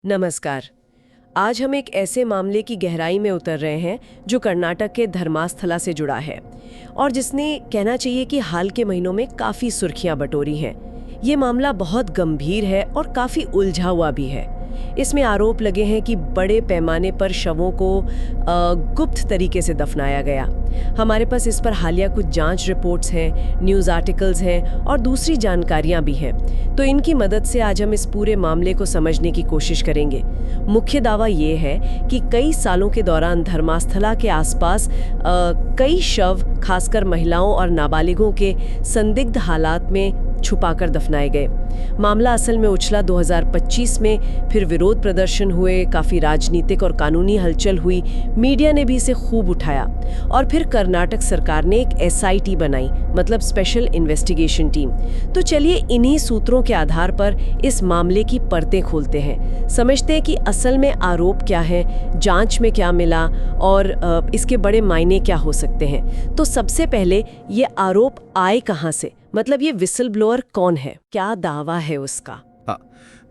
नमस्कार। आज हम एक ऐसे मामले की गहराई में उतर रहे हैं जो कर्नाटक के धर्मास्थला से जुड़ा है और जिसने कहना चाहिए कि हाल के महीनों में काफ़ी सुर्खियां बटोरी हैं। ये मामला बहुत गंभीर है और काफ़ी उलझा हुआ भी है। इसमें आरोप लगे हैं कि बड़े पैमाने पर शवों को गुप्त तरीके से दफनाया गया। हमारे पास इस पर हालिया कुछ जांच रिपोर्ट्स हैं, न्यूज़ आर्टिकल्स हैं और दूसरी जानकारियां भी हैं। तो इनकी मदद से आज हम इस पूरे मामले को समझने की कोशिश करेंगे। मुख्य दावा ये है कि कई सालों के दौरान धर्मास्थला के आसपास कई शव, खासकर महिलाओं और नाबालिगों के संदिग्ध हालात में छुपाकर दफनाए गए। मामला असल में उछला 2025 में, फिर विरोध प्रदर्शन हुए, काफ़ी राजनीतिक और कानूनी हलचल हुई, मीडिया ने भी इसे खूब उठाया और फिर कर्नाटक सरकार ने एक SIT बनाई, मतलब स्पेशल इन्वेस्टिगेशन टीम। तो चलिए इन्हीं सूत्रों के आधार पर इस मामले की परतें खोलते हैं, समझते हैं कि असल में आरोप क्या है, जांच में क्या मिला और इसके बड़े मायने क्या हो सकते हैं। तो सबसे पहले ये आरोप आए कहाँ से, मतलब ये विसल ब्लोअर कौन है, क्या दावा है उसका? हाँ,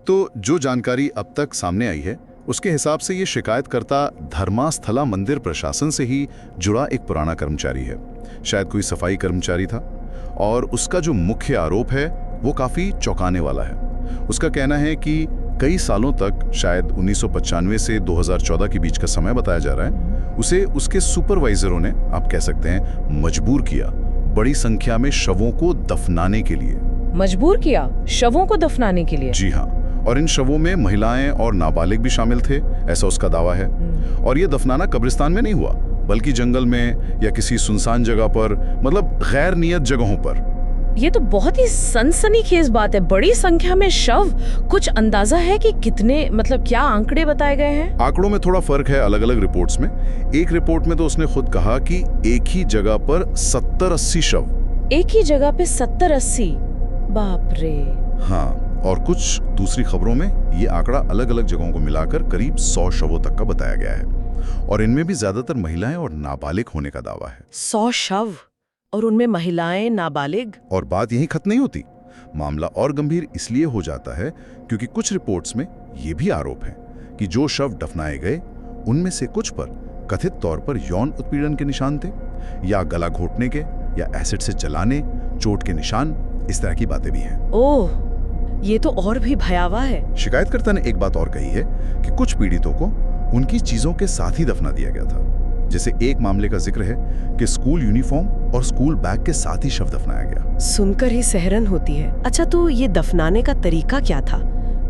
तो जो जानकारी अब तक सामने आई है उसके हिसाब से ये शिकायतकर्ता धर्मास्थला मंदिर प्रशासन से ही जुड़ा एक पुराना कर्मचारी है, शायद कोई सफाई कर्मचारी था। और उसका जो मुख्य आरोप है वो काफ़ी चौंकाने वाला है। उसका कहना है कि कई सालों तक, शायद 1995 से 2014 के बीच का समय बताया जा रहा है, उसे उसके सुपरवाइजरों ने, आप कह सकते हैं, मजबूर किया बड़ी संख्या में शवों को दफनाने के लिए। मजबूर किया शवों को दफनाने के लिए? जी हाँ, और इन शवों में महिलाएं और नाबालिग भी शामिल थे, ऐसा उसका दावा है। और ये दफनाना कब्रिस्तान में नहीं हुआ, बल्कि जंगल में या किसी सुनसान जगह पर, मतलब गैर नियत जगहों पर। ये तो बहुत ही सनसनीखेज बात है। बड़ी संख्या में शव, कुछ अंदाजा है कि कितने, मतलब क्या आंकड़े बताए गए हैं? आंकड़ों में थोड़ा फर्क है अलग अलग रिपोर्ट्स में। एक रिपोर्ट में तो उसने खुद कहा कि एक ही जगह पर 70-80 शव। एक ही जगह पे 70-80? बाप रे। हाँ, और कुछ दूसरी खबरों में ये आंकड़ा अलग अलग जगहों को मिलाकर करीब 100 शवों तक का बताया गया है। और इनमें भी ज्यादातर महिलाएं और नाबालिग होने का दावा है। 100 शव और उनमें महिलाएं, नाबालिग? और बात यहीं खत्म नहीं होती। मामला और गंभीर इसलिए हो जाता है क्योंकि कुछ रिपोर्ट्स में ये भी आरोप है कि जो शव दफनाए गए उनमें से कुछ पर कथित तौर पर यौन उत्पीड़न के निशान थे, या गला घोटने के, या एसिड से जलाने, चोट के निशान, इस तरह की बातें भी हैं। ओह, ये तो और भी भयावह है। शिकायतकर्ता ने एक बात और कही है कि कुछ पीड़ितों को उनकी चीजों के साथ ही दफना दिया गया था। जैसे एक मामले का जिक्र है कि स्कूल यूनिफॉर्म और स्कूल बैग के साथ ही शव दफनाया गया। सुनकर ही सहरन होती है। अच्छा, तो ये दफनाने का तरीका क्या था?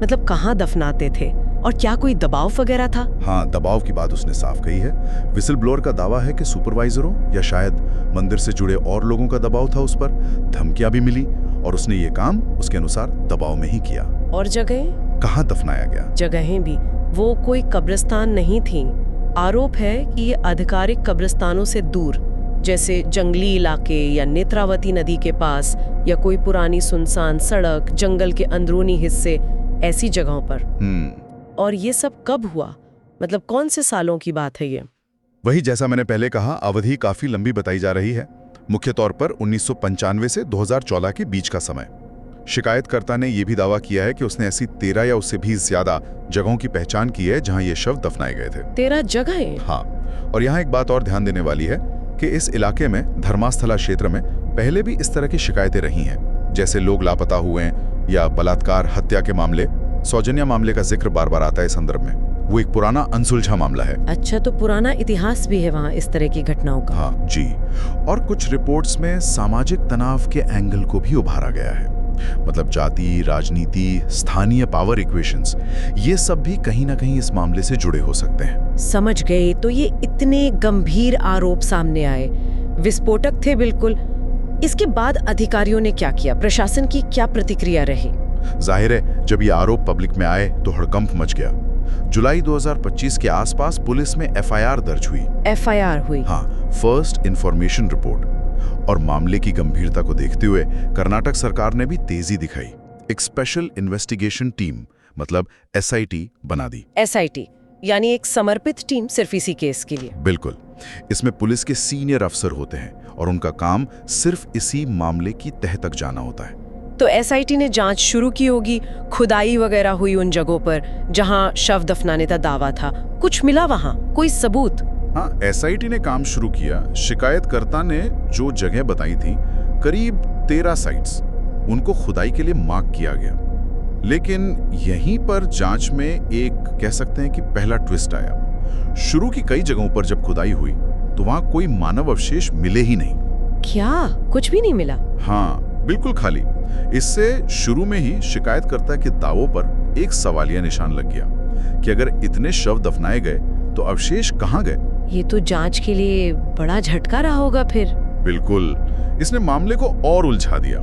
मतलब कहाँ दफनाते थे और क्या कोई दबाव वगैरह था? हाँ, दबाव की बात उसने साफ कही है। विसल ब्लोअर का दावा है कि सुपरवाइजरों या शायद मंदिर से जुड़े और लोगों का दबाव था उस पर, धमकियां भी मिली और उसने ये काम उसके अनुसार दबाव में ही किया। और जगहें? कहाँ दफनाया गया? जगहें भी, वो कोई कब्रिस्तान नहीं थी। आरोप है कि ये आधिकारिक कब्रिस्तानों से दूर, जैसे जंगली इलाके या नेत्रावती नदी के पास, या कोई पुरानी सुनसान सड़क, जंगल के अंदरूनी हिस्से, ऐसी जगहों पर। और ये सब कब हुआ, मतलब कौन से सालों की बात है ये? वही, जैसा मैंने पहले कहा, अवधि काफी लंबी बताई जा रही है। मुख्य तौर पर 1995 से 2014 के बीच का समय। शिकायतकर्ता ने यह भी दावा किया है कि उसने ऐसी 13 या उससे भी ज्यादा जगहों की पहचान की है जहां ये शव दफनाए गए थे। 13 जगहें? हाँ, और यहाँ एक बात और ध्यान देने वाली है कि इस इलाके में, धर्मास्थला क्षेत्र में, पहले भी इस तरह की शिकायतें रही हैं, जैसे लोग लापता हुए या बलात्कार, हत्या के मामले। सौजन्या मामले का जिक्र बार बार आता है इस संदर्भ में। वो एक पुराना अनसुलझा मामला है। अच्छा, तो पुराना इतिहास भी है वहाँ इस तरह की घटनाओं का? हाँ जी। और कुछ रिपोर्ट्स में सामाजिक तनाव के एंगल को भी उभारा गया है, मतलब जाति, राजनीति, स्थानीय पावर इक्वेशंस, ये सब भी कहीं ना कहीं इस मामले से जुड़े हो सकते हैं। समझ गए। तो ये इतने गंभीर आरोप सामने आए, विस्फोटक थे बिल्कुल। इसके बाद अधिकारियों ने क्या किया? प्रशासन की क्या प्रतिक्रिया रही? जाहिर है, जब ये आरोप पब्लिक में आए तो हड़कंप मच गया। जुलाई 2025 के आसपास पुलिस में FIR दर्ज हुई। FIR हुई? हाँ, फर्स्ट इंफॉर्मेशन रिपोर्ट। और मामले की गंभीरता को देखते हुए कर्नाटक सरकार ने भी तेजी दिखाई। एक स्पेशल इन्वेस्टिगेशन टीम, मतलब SIT, बना दी। SIT यानी एक समर्पित टीम सिर्फ इसी केस के लिए? बिल्कुल। इसमें पुलिस के सीनियर अफसर होते हैं और उनका काम सिर्फ इसी मामले की तह तक जाना होता है। तो एसआईटी ने जांच शुरू की होगी, खुदाई वगैरह हुई उन जगहों पर जहां शव दफनाने का दावा था। कुछ मिला वहां, कोई सबूत? हाँ, एसआईटी ने काम शुरू किया। शिकायतकर्ता ने जो जगह बताई थी, करीब 13 साइट्स, उनको खुदाई के लिए मार्क किया गया। लेकिन यहीं पर जांच में एक कह सकते हैं कि पहला ट्विस्ट आया। शुरू की कई जगहों पर जब खुदाई हुई तो वहां कोई मानव अवशेष मिले ही नहीं। क्या कुछ भी नहीं मिला? हाँ, बिल्कुल खाली। इससे शुरू में ही शिकायतकर्ता के दावों पर एक सवालिया निशान लग गया कि अगर इतने शव दफनाए गए तो अवशेष कहाँ गए। ये तो जांच के लिए बड़ा झटका रहा होगा फिर। बिल्कुल, इसने मामले को और उलझा दिया।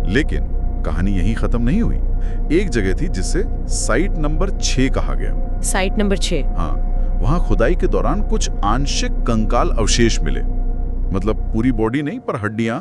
लेकिन कहानी यहीं खत्म नहीं हुई। एक जगह थी जिसे साइट नंबर 6 कहा गया। Site number 6? हाँ, वहां खुदाई के दौरान कुछ आंशिक कंकाल अवशेष मिले। मतलब पूरी बॉडी नहीं, पर हड्डियां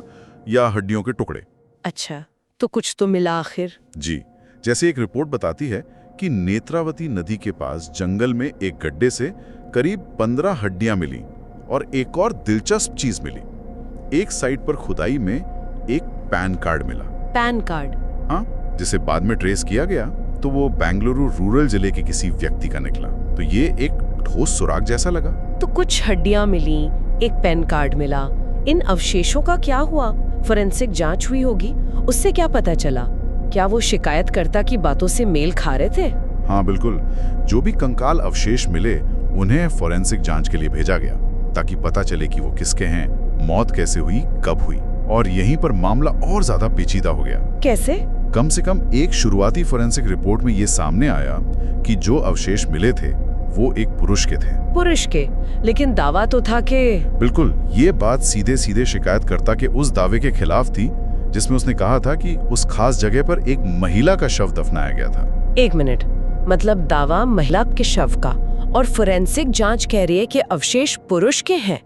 या हड्डियों के टुकड़े। अच्छा, तो कुछ तो मिला आखिर? जी, जैसे एक रिपोर्ट बताती है कि नेत्रावती नदी के पास जंगल में एक गड्ढे से करीब 15 हड्डियां मिली और एक और दिलचस्प चीज मिली। एक साइट पर खुदाई में एक पैन कार्ड मिला। Pan card? हाँ, जिसे बाद में ट्रेस किया गया तो वो बेंगलुरु रूरल जिले के किसी व्यक्ति का निकला। तो ये एक ठोस सुराग जैसा लगा। तो कुछ हड्डियां मिली, एक पेन कार्ड मिला। इन अवशेषों का क्या हुआ? फोरेंसिक जांच हुई होगी, उससे क्या पता चला? क्या वो शिकायतकर्ता की बातों से मेल खा रहे थे? हाँ बिल्कुल, जो भी कंकाल अवशेष मिले उन्हें फोरेंसिक जांच के लिए भेजा गया ताकि पता चले कि वो किसके हैं, मौत कैसे हुई, कब हुई। और यहीं पर मामला और ज्यादा पेचीदा हो गया। कैसे? कम से कम एक शुरुआती फोरेंसिक रिपोर्ट में ये सामने आया कि जो अवशेष मिले थे वो एक पुरुष के थे। पुरुष के? लेकिन दावा तो था कि... बिल्कुल, ये बात सीधे सीधे शिकायतकर्ता के उस दावे के खिलाफ थी जिसमें उसने कहा था कि उस खास जगह पर एक महिला का शव दफनाया गया था। एक मिनट, मतलब दावा महिला के शव का और फोरेंसिक जांच कह रही है कि अवशेष पुरुष के हैं।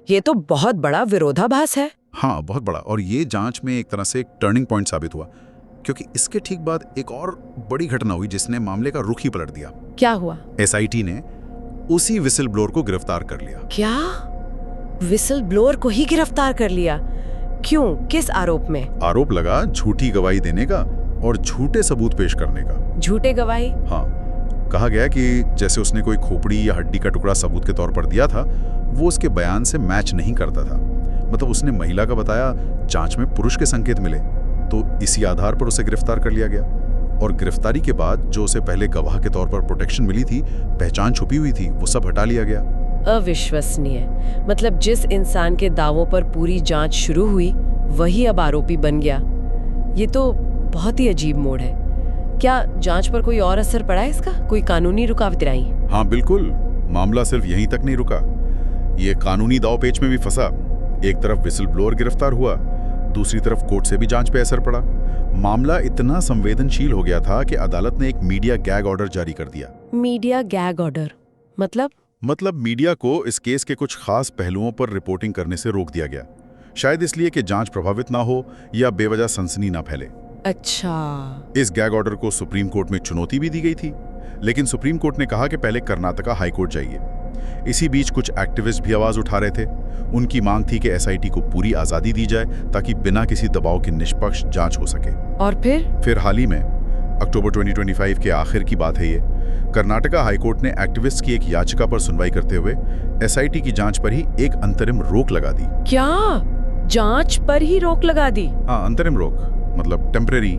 ये तो बहुत बड़ा विरोधाभास है। हाँ, बहुत बड़ा। और ये जांच में एक तरह से एक टर्निंग पॉइंट साबित हुआ, क्योंकि इसके ठीक बाद एक और बड़ी घटना हुई जिसने मामले का रुख ही पलट दिया। क्या हुआ? एसआईटी ने उसी विसल ब्लोअर को गिरफ्तार कर लिया। क्या? विसल ब्लोअर को ही गिरफ्तार कर लिया? क्यों? किस आरोप में? आरोप लगा झूठी गवाही देने का और झूठे सबूत पेश करने का। झूठे गवाही? हाँ, कहा गया कि जैसे उसने कोई खोपड़ी या हड्डी का टुकड़ा सबूत के तौर पर दिया था, वो उसके बयान से मैच नहीं करता था। मतलब उसने महिला का बताया, जांच में पुरुष के संकेत मिले, तो इसी आधार पर उसे गिरफ्तार कर लिया गया। और गिरफ्तारी के बाद जो उसे पहले गवाह के तौर पर प्रोटेक्शन मिली थी, पहचान छुपी हुई थी, वो सब हटा लिया गया। अविश्वसनीय। मतलब जिस इंसान के दावों पर पूरी जांच शुरू हुई वही अब आरोपी बन गया। ये तो बहुत ही अजीब मोड़ है। क्या जांच पर कोई और असर पड़ा है इसका? कोई कानूनी रुकावटें आई? हाँ बिल्कुल, मामला सिर्फ यहीं तक नहीं रुका, ये कानूनी दांवपेच में भी फंसा। एक तरफ विसल ब्लोअर गिरफ्तार हुआ, दूसरी तरफ कोर्ट से भी जांच पे असर पड़ा। मामला इतना संवेदनशील हो गया था कि अदालत ने एक मीडिया गैग ऑर्डर जारी कर दिया। मीडिया गैग ऑर्डर मतलब मीडिया को इस केस के कुछ खास पहलुओं पर रिपोर्टिंग करने से रोक दिया गया, शायद इसलिए कि जांच प्रभावित ना हो या बेवजह सनसनी ना फैले। अच्छा। इस गैग ऑर्डर को सुप्रीम कोर्ट में चुनौती भी दी गई थी, लेकिन सुप्रीम कोर्ट ने कहा कि पहले कर्नाटका हाई कोर्ट जाइए। इसी बीच कुछ एक्टिविस्ट भी आवाज उठा रहे थे। उनकी मांग थी कि एसआईटी को पूरी आजादी दी जाए ताकि बिना किसी दबाव के निष्पक्ष जांच हो सके। और फिर हाल ही में अक्टूबर 2025 के आखिर की बात है ये, कर्नाटका हाईकोर्ट ने एक्टिविस्ट की एक याचिका पर सुनवाई करते हुए एसआईटी की जांच पर ही एक अंतरिम रोक लगा दी। क्या? जांच पर ही रोक लगा दी? हाँ, अंतरिम रोक, मतलब टेम्परेरी।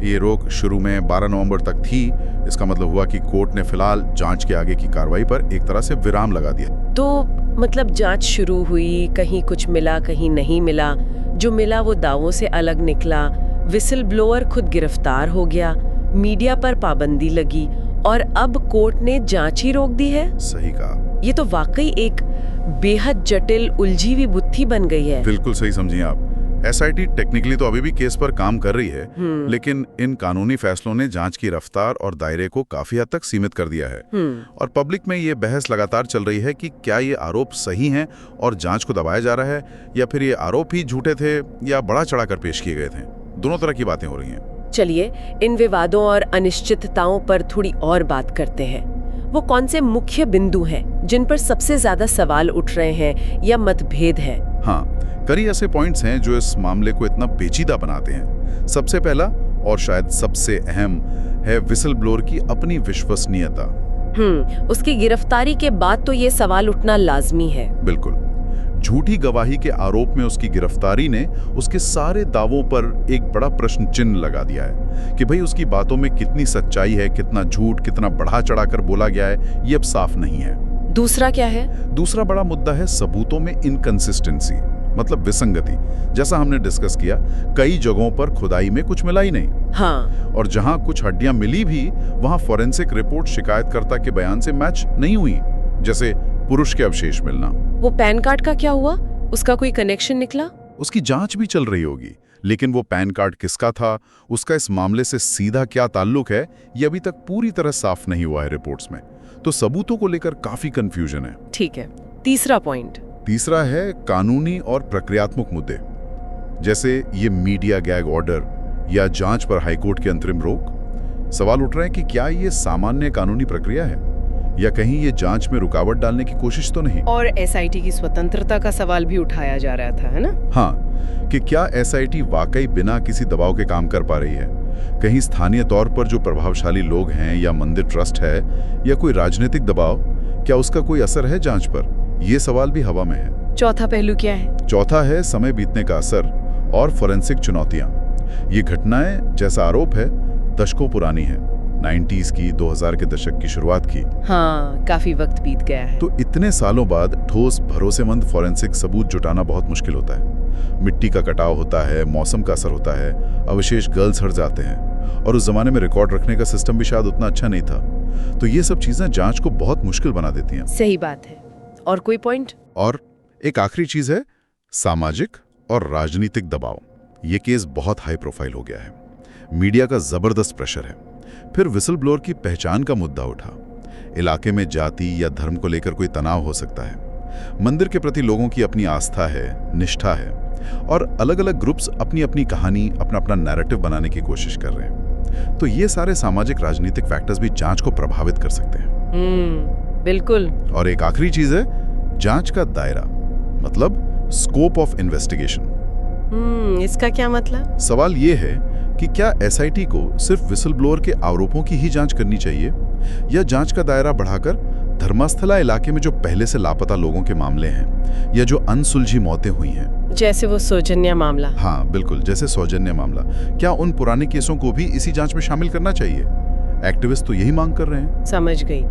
ये रोक शुरू में 12 नवंबर तक थी। इसका मतलब हुआ कि कोर्ट ने फिलहाल जांच के आगे की कार्रवाई पर एक तरह से विराम लगा दिया। तो मतलब जांच शुरू हुई, कहीं कुछ मिला कहीं नहीं मिला, जो मिला वो दावों से अलग निकला, विसल ब्लोअर खुद गिरफ्तार हो गया, मीडिया पर पाबंदी लगी और अब कोर्ट ने जांच ही रोक दी है। सही कहा। ये तो वाकई एक बेहद जटिल उलझी हुई बुत्थी बन गई है। बिल्कुल सही समझिए आप। एसआईटी टेक्निकली तो अभी भी केस पर काम कर रही है, लेकिन इन कानूनी फैसलों ने जांच की रफ्तार और दायरे को काफी हद तक सीमित कर दिया है। और पब्लिक में ये बहस लगातार चल रही है कि क्या ये आरोप सही हैं और जांच को दबाया जा रहा है, या फिर ये आरोप ही झूठे थे या बढ़ा चढ़ाकर पेश किए गए थे। दोनों तरह की बातें हो रही हैं। चलिए इन विवादों और अनिश्चितताओं पर थोड़ी और बात करते हैं। वो कौन से मुख्य बिंदु हैं जिन पर सबसे ज्यादा सवाल उठ रहे हैं या मतभेद है? हाँ, कई ऐसे पॉइंट्स हैं जो इस मामले को इतना पेचीदा बनाते हैं। सबसे पहला, और शायद सबसे अहम है विसल ब्लोअर की अपनी विश्वसनीयता। उसकी गिरफ्तारी के बाद तो ये सवाल उठना लाजमी है। बिल्कुल। झूठी गवाही के आरोप में उसकी गिरफ्तारी ने उसके सारे दावों पर एक बड़ा प्रश्न चिन्ह लगा दिया है कि भाई उसकी बातों में कितनी सच्चाई है, कितना झूठ, कितना बढ़ा चढ़ाकर बोला गया है, ये अब साफ नहीं है। दूसरा क्या है? दूसरा बड़ा मुद्दा है सबूतों में इनकंसिस्टेंसी, मतलब विसंगति। जैसा हमने डिस्कस किया, कई जगहों पर खुदाई में कुछ मिला ही नहीं। हाँ। और जहां कुछ हड्डियां मिली भी, वहां फॉरेंसिक रिपोर्ट शिकायतकर्ता के बयान से मैच नहीं हुई, जैसे पुरुष के अवशेष मिलना। वो पैन कार्ड का क्या हुआ? उसका कोई कनेक्शन निकला? उसकी जांच भी चल रही होगी, लेकिन वो पैन कार्ड किसका था, उसका इस मामले से सीधा क्या ताल्लुक है, ये अभी तक पूरी तरह साफ नहीं हुआ है रिपोर्ट्स में। तो सबूतों को लेकर काफी कंफ्यूजन है। ठीक है। तीसरा पॉइंट? तीसरा है कानूनी और प्रक्रियात्मक मुद्दे, जैसे ये मीडिया गैग ऑर्डर या जांच पर हाईकोर्ट की अंतरिम रोक। सवाल उठ रहे हैं कि क्या ये सामान्य कानूनी प्रक्रिया है या कहीं ये जांच में रुकावट डालने की कोशिश तो नहीं। और एसआईटी की स्वतंत्रता का सवाल भी उठाया जा रहा था, है ना? हाँ, कि क्या एसआईटी वाकई बिना किसी दबाव के काम कर पा रही है। कहीं स्थानीय तौर पर जो प्रभावशाली लोग हैं या मंदिर ट्रस्ट है या कोई राजनीतिक दबाव, क्या उसका कोई असर है जांच पर? ये सवाल भी हवा में है। चौथा पहलू क्या है? चौथा है समय बीतने का असर और फोरेंसिक चुनौतियां। ये घटनाएं, जैसा आरोप है, दशकों पुरानी है, 90s की, 2000 के दशक की शुरुआत की। हाँ, काफी वक्त बीत गया है। तो इतने सालों बाद ठोस भरोसेमंद फोरेंसिक सबूत जुटाना बहुत मुश्किल होता है। मिट्टी का कटाव होता है, मौसम का असर होता है, अवशेष गल सड़ जाते हैं, और उस जमाने में रिकॉर्ड रखने का सिस्टम भी शायद उतना अच्छा नहीं था। तो ये सब चीजें जांच को बहुत मुश्किल बना देती हैं। सही बात है। और कोई पॉइंट? और एक आखिरी चीज है सामाजिक और राजनीतिक दबाव। ये केस बहुत हाई प्रोफाइल हो गया है, मीडिया का जबरदस्त प्रेशर है। फिर विसल ब्लोअर की पहचान का मुद्दा उठा। इलाके में जाति या धर्म को लेकर कोई तनाव हो सकता है। मंदिर के प्रति लोगों की अपनी आस्था है, निष्ठा है, और अलग अलग ग्रुप्स अपनी अपनी कहानी, अपना अपना नैरेटिव बनाने की कोशिश कर रहे हैं। तो ये सारे सामाजिक राजनीतिक फैक्टर्स भी जांच को प्रभावित कर सकते हैं। बिल्कुल। और एक आखिरी चीज है जांच का दायरा, मतलब स्कोप ऑफ इन्वेस्टिगेशन। इसका क्या मतलब? सवाल ये है कि क्या एसआईटी को सिर्फ विसल ब्लोअर के आरोपों की ही जांच करनी चाहिए, या जांच का दायरा बढ़ाकर धर्मास्थला इलाके में जो पहले से लापता लोगों के मामले हैं या जो अनसुलझी मौतें हुई हैं, जैसे वो सौजन्या मामला। हाँ बिल्कुल, जैसे सौजन्या मामला, क्या उन पुराने केसों को भी इसी जांच में शामिल करना चाहिए? एक्टिविस्ट तो यही मांग कर रहे हैं। समझ गई।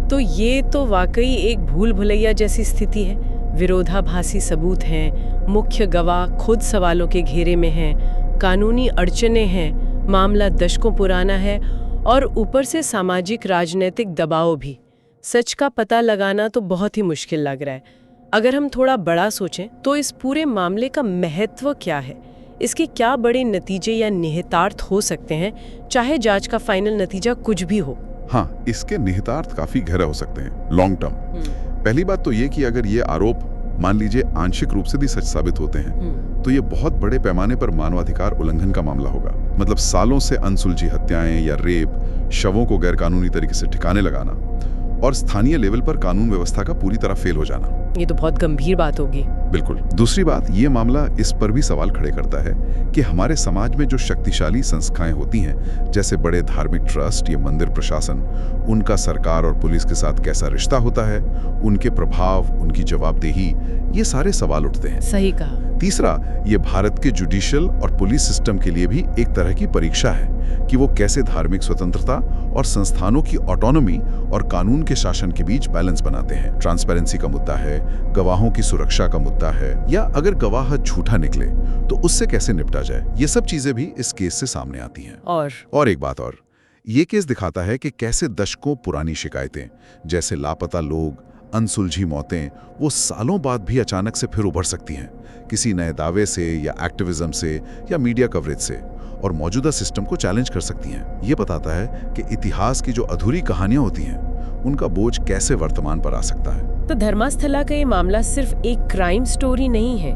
तो ये तो वाकई एक भूल भुलैया जैसी स्थिति है। विरोधाभासी सबूत हैं, मुख्य गवाह खुद सवालों के घेरे में हैं, कानूनी अड़चनें हैं, मामला दशकों पुराना है, और ऊपर से सामाजिक राजनीतिक दबाव भी। सच का पता लगाना तो बहुत ही मुश्किल लग रहा है। अगर हम थोड़ा बड़ा सोचें तो इस पूरे मामले का महत्व क्या है? इसके क्या बड़े नतीजे या निहितार्थ हो सकते हैं, चाहे जांच का फाइनल नतीजा कुछ भी हो? हाँ, इसके निहितार्थ काफी गहरे हो सकते हैं, लॉन्ग टर्म। पहली बात तो ये कि अगर ये आरोप मान लीजिए आंशिक रूप से भी सच साबित होते हैं, तो ये बहुत बड़े पैमाने पर मानवाधिकार उल्लंघन का मामला होगा। मतलब सालों से अनसुलझी हत्याएं या रेप, शवों को गैरकानूनी तरीके से ठिकाने लगाना, और स्थानीय लेवल पर कानून व्यवस्था का पूरी तरह फेल हो जाना। ये तो बहुत गंभीर बात होगी। बिल्कुल। दूसरी बात, ये मामला इस पर भी सवाल खड़े करता है कि हमारे समाज में जो शक्तिशाली संस्थाएं होती हैं, जैसे बड़े धार्मिक ट्रस्ट या मंदिर प्रशासन, उनका सरकार और पुलिस के साथ कैसा रिश्ता होता है, उनके प्रभाव, उनकी जवाबदेही, ये सारे सवाल उठते हैं। सही कहा। तीसरा, ये भारत के जुडिशियल और पुलिस सिस्टम के लिए भी एक तरह की परीक्षा है कि वो कैसे धार्मिक स्वतंत्रता और संस्थानों की ऑटोनॉमी और कानून के शासन के बीच बैलेंस बनाते हैं। ट्रांसपेरेंसी का मुद्दा है, गवाहों की सुरक्षा का मुद्दा है, या अगर गवाह झूठा निकले तो उससे कैसे निपटा जाए। ये सब चीजें भी इस केस से सामने आती हैं। और एक बात और, ये केस दिखाता है कि कैसे दशकों पुरानी शिकायतें, जैसे लापता लोग, अनसुलझी मौतें, वो सालों बाद भी अचानक से फिर उभर सकती हैं, किसी नए दावे से या एक्टिविज्म से या मीडिया कवरेज से, और मौजूदा सिस्टम को चैलेंज कर सकती हैं। ये बताता है कि इतिहास की जो अधूरी कहानियां होती हैं, उनका बोझ कैसे वर्तमान पर आ सकता है। तो धर्मास्थला का ये मामला सिर्फ एक क्राइम स्टोरी नहीं है,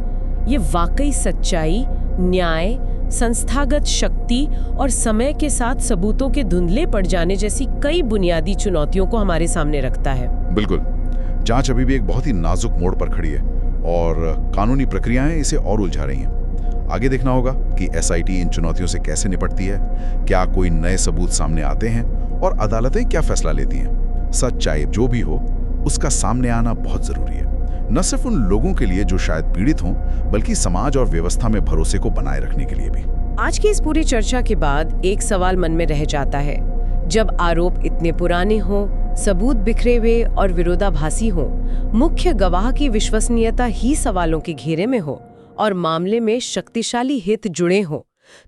ये वाकई सच्चाई, न्याय, संस्थागत शक्ति और समय के साथ सबूतों के धुंधले पड़ जाने जैसी कई बुनियादी चुनौतियों को हमारे सामने रखता है। बिल्कुल। जांच अभी भी एक बहुत ही नाजुक मोड़ पर खड़ी है और कानूनी प्रक्रियाएं इसे और उलझा रही हैं। आगे देखना होगा कि एसआईटी इन चुनौतियों से कैसे निपटती है, क्या कोई नए सबूत सामने आते हैं और अदालतें क्या फैसला लेती हैं। सच चाहे जो भी हो, उसका सामने आना बहुत जरूरी है, न सिर्फ उन लोगों के लिए जो शायद पीड़ित हों, बल्कि समाज और व्यवस्था में भरोसे को बनाए रखने के लिए भी। आज की इस पूरी चर्चा के बाद एक सवाल मन में रह जाता है। जब आरोप इतने पुराने हों, सबूत बिखरे हुए और विरोधाभासी हों, मुख्य गवाह की विश्वसनीयता ही सवालों के घेरे में हो और मामले में शक्तिशाली हित जुड़े हों,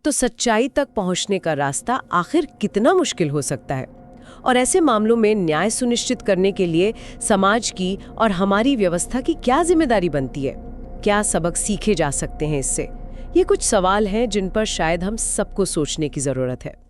तो सच्चाई तक पहुंचने का रास्ता आखिर कितना मुश्किल हो सकता है। और ऐसे मामलों में न्याय सुनिश्चित करने के लिए समाज की और हमारी व्यवस्था की क्या जिम्मेदारी बनती है? क्या सबक सीखे जा सकते हैं इससे? ये कुछ सवाल हैं जिन पर शायद हम सबको सोचने की जरूरत है।